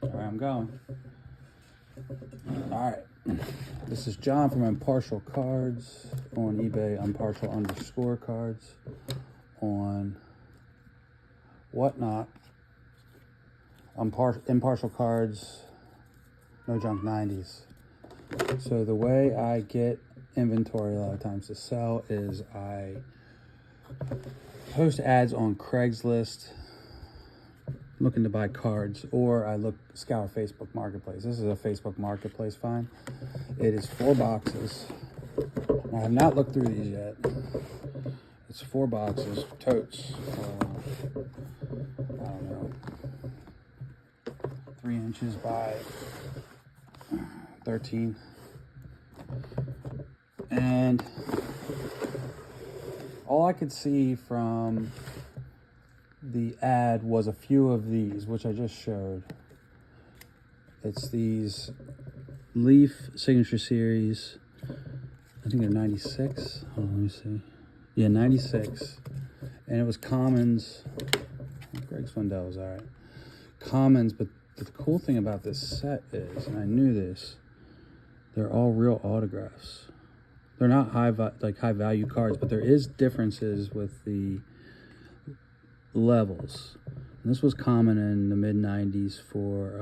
All right, I'm going. All right. This is John from Impartial Cards on eBay, impartial_cards on Whatnot. Impartial Cards, no junk 90s. So the way I get inventory a lot of times to sell is I post ads on Craigslist looking to buy cards, or I scour Facebook Marketplace. This is a Facebook Marketplace find. It is 4 boxes. I have not looked through these yet. It's 4 boxes, totes. I don't know, 3 inches by 13. And all I could see from the ad was a few of these, which I just showed. It's these Leaf Signature Series. I think they're 96. Hold on, let me see. Yeah, 96. And it was commons. Greg Swindell's, all right. Commons, but the cool thing about this set is, and I knew this, they're all real autographs. They're not high value cards, but there is differences with the levels. And this was common in the mid 90s for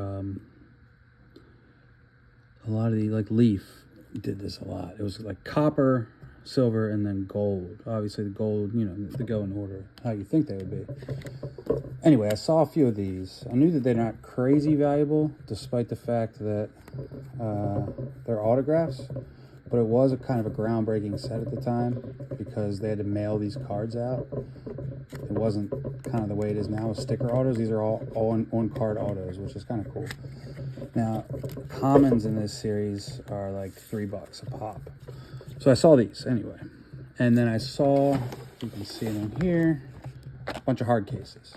a lot of the, like Leaf did this a lot. It was like copper, silver, and then gold. Obviously the gold, you know, they go in order how you think they would be. Anyway, I saw a few of these. I knew that they're not crazy valuable, despite the fact that they're autographs. But it was a kind of a groundbreaking set at the time because they had to mail these cards out. It wasn't kind of the way it is now with sticker autos. These are all on-card autos, which is kind of cool. Now, commons in this series are like $3 a pop. So I saw these anyway. And then I saw, you can see it in here, a bunch of hard cases.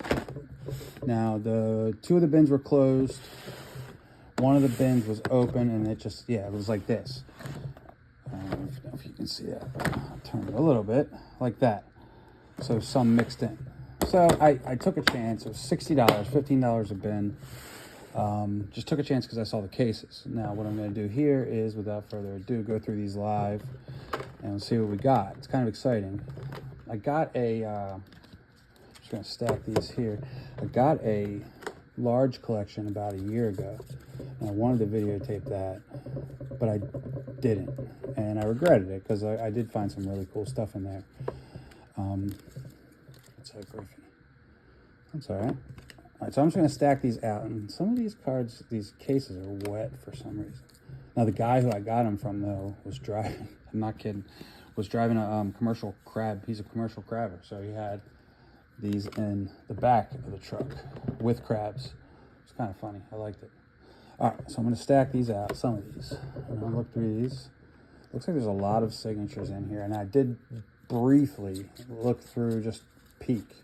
Now, 2 of the bins were closed. One of the bins was open, and it just, yeah, it was like this. I don't know if you can see that. I'll turn it a little bit, like that. So some mixed in. So I took a chance. It was $60, $15 a bin. Just took a chance because I saw the cases. Now what I'm going to do here is, without further ado, go through these live and see what we got. It's kind of exciting. I got I'm just going to stack these here. I got a large collection about a year ago, and I wanted to videotape that, but I didn't, and I regretted it because I did find some really cool stuff in there. It's a Griffey. That's all right. All right, so I'm just going to stack these out, and some of these cards, these cases are wet for some reason. Now, the guy who I got them from, though, was driving, I'm not kidding, was driving a commercial crab. He's a commercial crabber, so he had these in the back of the truck with crabs. It's kind of funny. I liked it. All right, so I'm going to stack these out, some of these. I'm going to look through these. Looks like there's a lot of signatures in here, and I did briefly look through, just peek.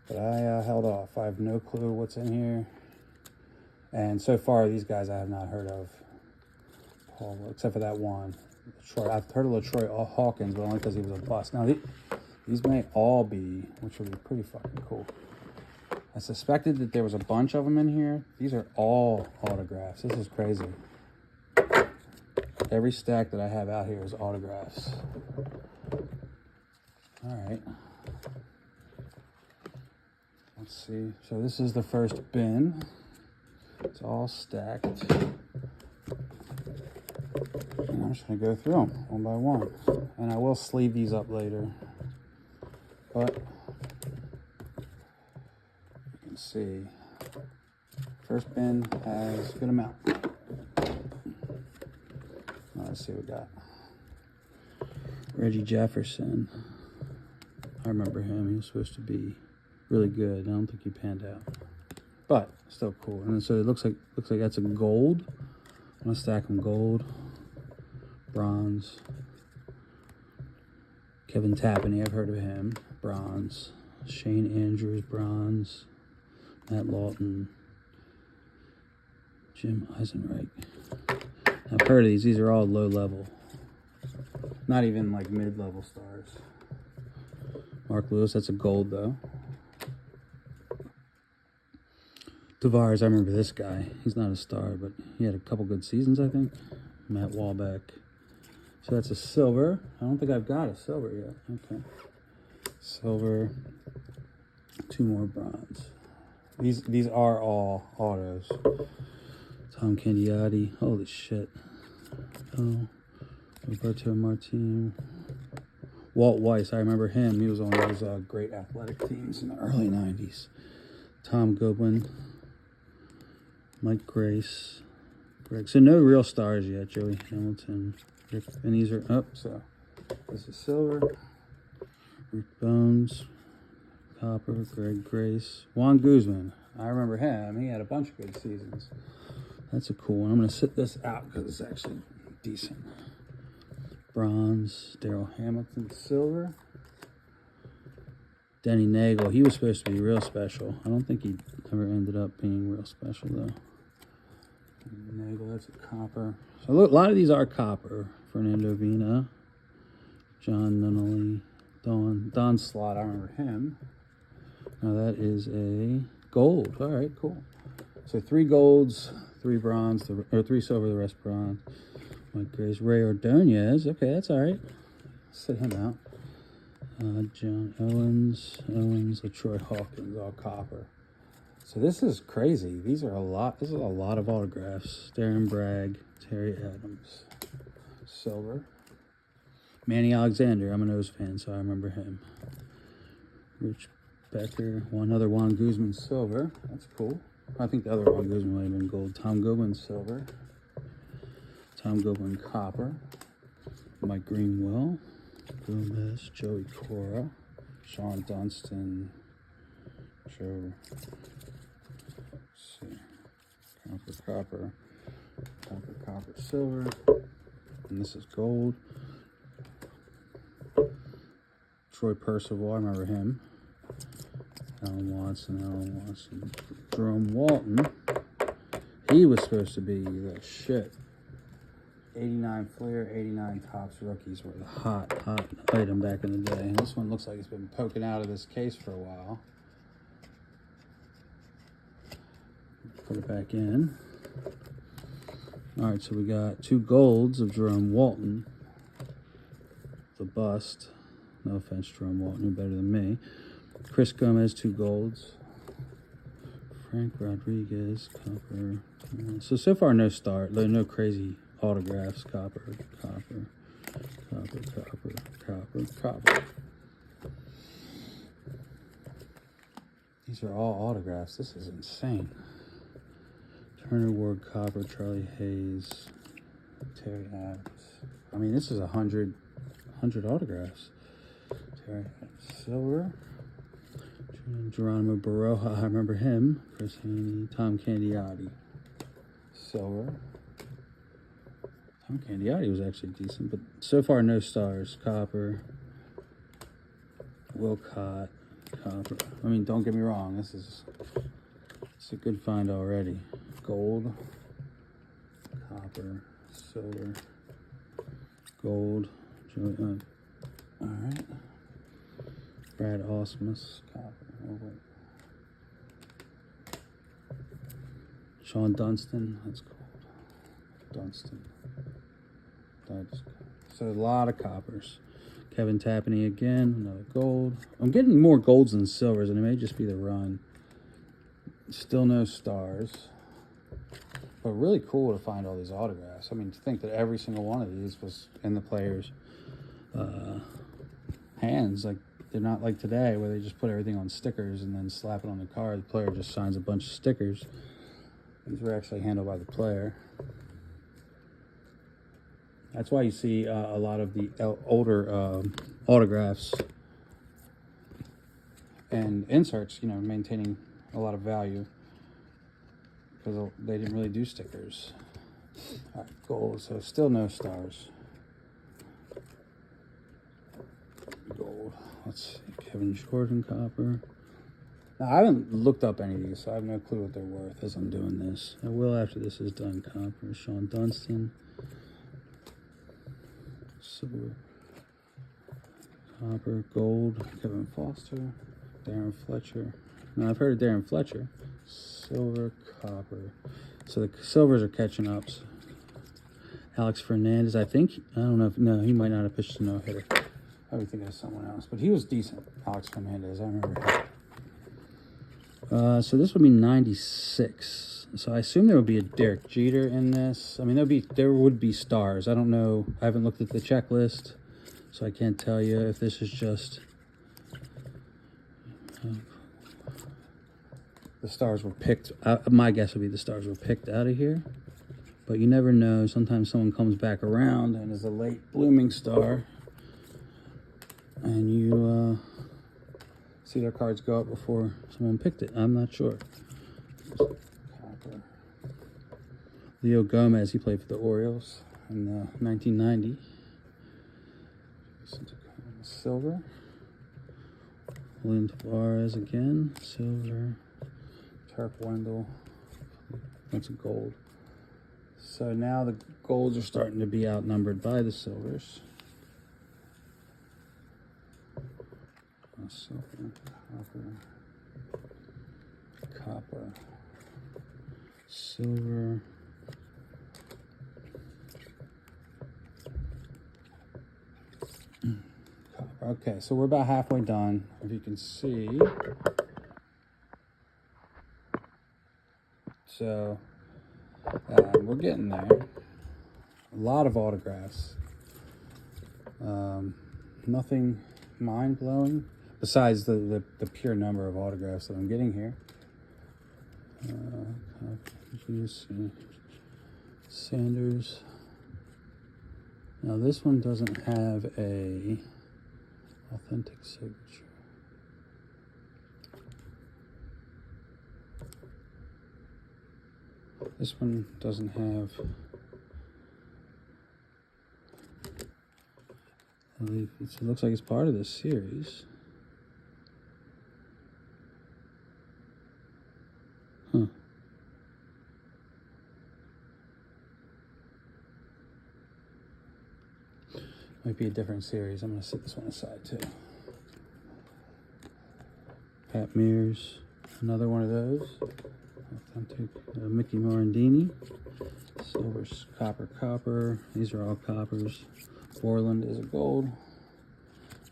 But I held off. I have no clue what's in here. And so far, these guys I have not heard of. Paul, except for that one. Troy. I've heard of LaTroy Hawkins, but only because he was a bust. Now, these may all be, which would be pretty fucking cool. I suspected that there was a bunch of them in here. These are all autographs. This is crazy. Every stack that I have out here is autographs. All right. Let's see. So this is the first bin. It's all stacked. And I'm just going to go through them one by one. And I will sleeve these up later. But you can see, first bin has a good amount. Let's see what we got. Reggie Jefferson. I remember him. He was supposed to be really good. I don't think he panned out, but still cool. And so it looks like that's a gold. I'm gonna stack them: gold, bronze. Kevin Tapani, I've heard of him. Bronze. Shane Andrews, bronze. Matt Lawton. Jim Eisenreich. I've heard of these. These are all low level. Not even like mid-level stars. Mark Lewis, that's a gold though. Tavares, I remember this guy. He's not a star, but he had a couple good seasons, I think. Matt Wahlbeck. So that's a silver. I don't think I've got a silver yet. Okay. Silver. 2 more bronze. These are all autos. Tom Candiotti. Holy shit. Oh. Roberto Martin. Walt Weiss. I remember him. He was on those great athletic teams in the early 90s. Tom Goodwin. Mike Grace. Greg. So no real stars yet. Joey Hamilton. Rick, and these are up. So this is silver. Rick Bones. Copper. Greg Grace. Juan Guzman. I remember him. He had a bunch of good seasons. That's a cool one. I'm going to sit this out because it's actually decent. Bronze. Daryl Hamilton. Silver. Denny Nagel. He was supposed to be real special. I don't think he ever ended up being real special, though. Nagel, that's a copper. So look, a lot of these are copper. Fernando Vina. John Nunnally. Don Slott. I remember him. Now that is a gold. All right, cool. So 3 golds, 3 bronze, or 3 silver, the rest bronze. Mike Grace, Ray Ordonez. Okay, that's all right. Sit him out. John Owens, LaTroy Hawkins, all copper. So this is crazy. These are a lot. This is a lot of autographs. Darren Bragg, Terry Adams, silver. Manny Alexander. I'm a Nose fan, so I remember him. Rich Becker, another Juan Guzman, silver. That's cool. I think the other Juan Guzman might have been gold. Tom Goodwin, silver. Tom Goodwin, copper. Mike Greenwell. Gomez, Joey Cora, Sean Dunston, Joe, let's see, copper, silver, and this is gold. Troy Percival, I remember him. Alan Watson, Jerome Walton. He was supposed to be the shit. 89 Flair, 89 Topps rookies were the hot item back in the day. And this one looks like it's been poking out of this case for a while. Put it back in. All right, so we got 2 golds of Jerome Walton. The bust. No offense, Jerome Walton, you're better than me. Chris Gomez, 2 golds. Frank Rodriguez, copper. So far, no start. No crazy autographs. Copper. These are all autographs. This is insane. Turner Ward, copper. Charlie Hayes, Terry Adams. I mean, this is 100 autographs. Terry Adams, silver. Geronimo Baroja, I remember him. Chris Haney, Tom Candiotti, silver. Tom Candiotti was actually decent, but so far no stars. Copper. Wilcott, copper. I mean, don't get me wrong, it's a good find already. Gold, copper, silver, gold. All right. Brad Ausmus, copper. Oh, wait. Sean Dunston, that's gold. Dunston. So a lot of coppers. Kevin Tapani again, another gold. I'm getting more golds than silvers, and it may just be the run. Still no stars. But really cool to find all these autographs. I mean, to think that every single one of these was in the players' hands. Like, they're not like today where they just put everything on stickers and then slap it on the card. The player just signs a bunch of stickers. These were actually handled by the player. That's why you see a lot of the older autographs and inserts, maintaining a lot of value because they didn't really do stickers. All right, gold. So still no stars. Gold. Let's see. Kevin Jordan, copper. Now, I haven't looked up any of these, so I have no clue what they're worth as I'm doing this. I will after this is done. Copper. Sean Dunston. Silver, copper, gold, Kevin Foster, Darren Fletcher. Now, I've heard of Darren Fletcher. silver, copper. So the silvers are catching up. Alex Fernandez, I think. I don't know if, no, he might not have pitched a no-hitter. I would think it was someone else, but he was decent. Alex Fernandez, I remember him. So this would be 96. So I assume there would be a Derek Jeter in this. I mean, there would be stars. I don't know. I haven't looked at the checklist, so I can't tell you if this is just the stars were picked. My guess would be the stars were picked out of here, but you never know. Sometimes someone comes back around and is a late blooming star, and you see their cards go up before someone picked it. I'm not sure. Copper. Leo Gomez, he played for the Orioles in 1990. Silver. William Tavares again, silver. Turk Wendell, that's a gold. So now the golds are starting to be outnumbered by the silvers. Silver, copper, silver. Copper. Okay, so we're about halfway done. If you can see. So we're getting there. A lot of autographs. Nothing mind-blowing besides the pure number of autographs that I'm getting here. Sanders. Now this one doesn't have a authentic signature. This one doesn't have, it looks like it's part of this series. Huh. Might be a different series. I'm going to set this one aside too. Pat Mears, another one of those. Authentic Mickey Morandini. Silver, copper. These are all coppers. Borland is a gold.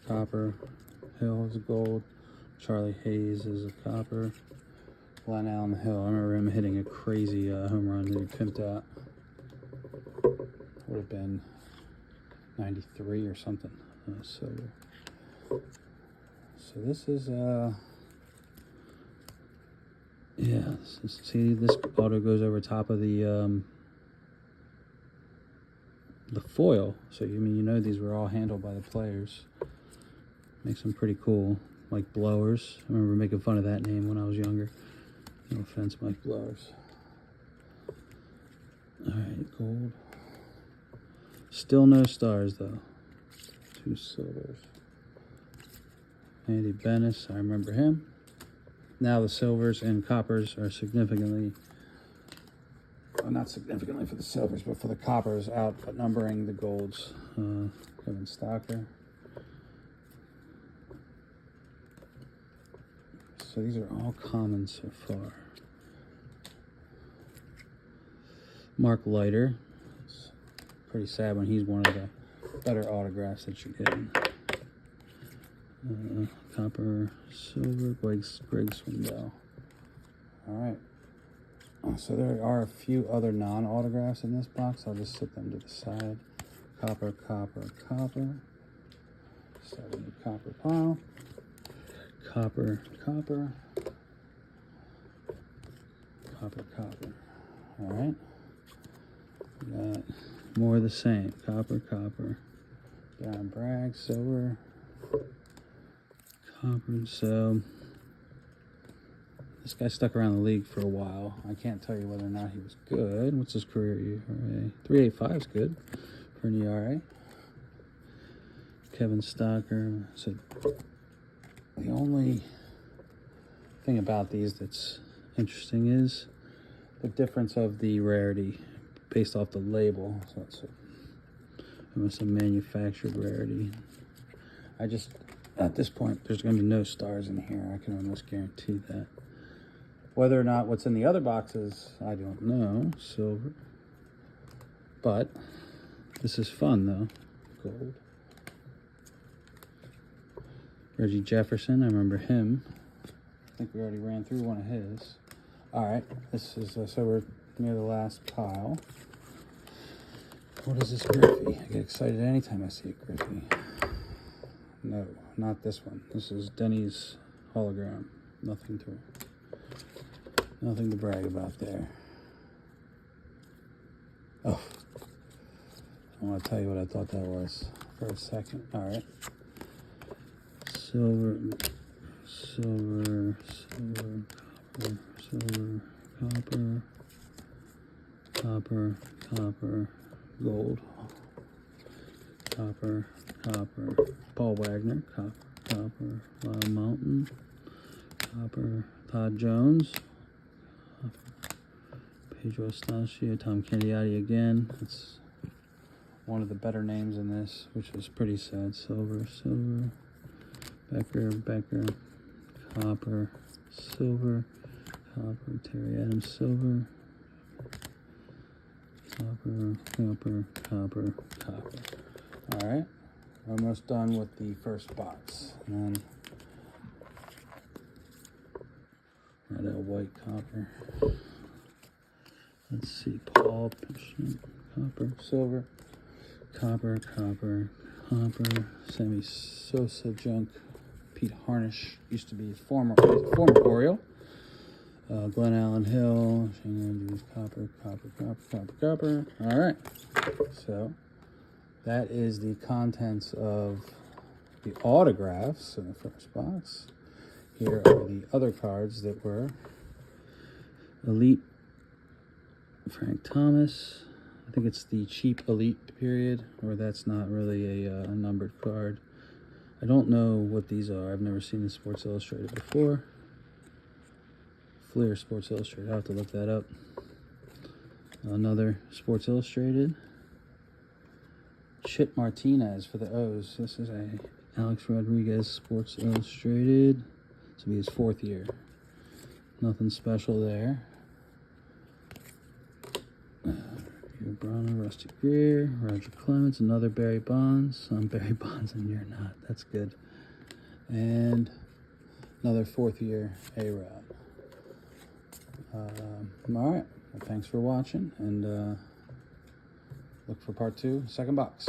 Copper. Hill is a gold. Charlie Hayes is a copper. Glenn Allen Hill. I remember him hitting a crazy home run that he pimped out. Would have been 93 or something. So this is yeah. See, this auto goes over top of the foil. So you know these were all handled by the players. Makes them pretty cool. Mike Blowers. I remember making fun of that name when I was younger. No offense, Mike Blowers. All right, gold. Still no stars though. 2 silvers. Andy Bennis, I remember him. Now the silvers and coppers are significantly, well, not significantly for the silvers, but for the coppers, outnumbering the golds. Kevin Stocker. So these are all common so far. Mark Leiter. It's pretty sad when he's one of the better autographs that you get. Copper, silver, Greg Swindell. All right. So there are a few other non-autographs in this box. I'll just set them to the side. Copper. Set in the copper pile. Copper. All right. Got more of the same. Copper. Darren Bragg, silver. Copper. So this guy stuck around the league for a while. I can't tell you whether or not he was good. What's his career ERA? 3.85 is good for an ERA. Kevin Stocker. So the only thing about these that's interesting is the difference of the rarity based off the label. So it's almost a manufactured rarity. At this point, there's going to be no stars in here. I can almost guarantee that. Whether or not what's in the other boxes, I don't know. Silver. But this is fun, though. Gold. Reggie Jefferson, I remember him. I think we already ran through one of his. All right, this is, so we're near the last pile. What is this Griffey? I get excited anytime I see a Griffey. No, not this one. This is Denny's hologram. Nothing to brag about there. Oh, I want to tell you what I thought that was for a second. All right. Silver, copper, gold, copper, Paul Wagner, copper, Lyle Mountain, copper, Todd Jones, copper, Pedro Estacio, Tom Candiotti again. That's one of the better names in this, which is pretty sad. Silver, Becker, copper, silver, Terry Adams, silver, copper. All right, almost done with the first box. And then red, white, copper. Let's see, Paul, copper, silver, copper, Sammy Sosa junk. Pete Harnish used to be former Oriole. Glenn Allen Hill, Shane Andrews, copper. All right, so that is the contents of the autographs in the first box. Here are the other cards that were Elite Frank Thomas. I think it's the cheap Elite period, or that's not really a numbered card. I don't know what these are. I've never seen the Sports Illustrated before. Fleer Sports Illustrated. I'll have to look that up. Another Sports Illustrated. Chip Martinez for the O's. This is a Alex Rodriguez Sports Illustrated. This will be his 4th year. Nothing special there. Browner, Rusty Greer, Roger Clemens, another Barry Bonds. I'm Barry Bonds and you're not. That's good. And another 4th year A-Rod. All right. Well, thanks for watching, and look for part 2, second box.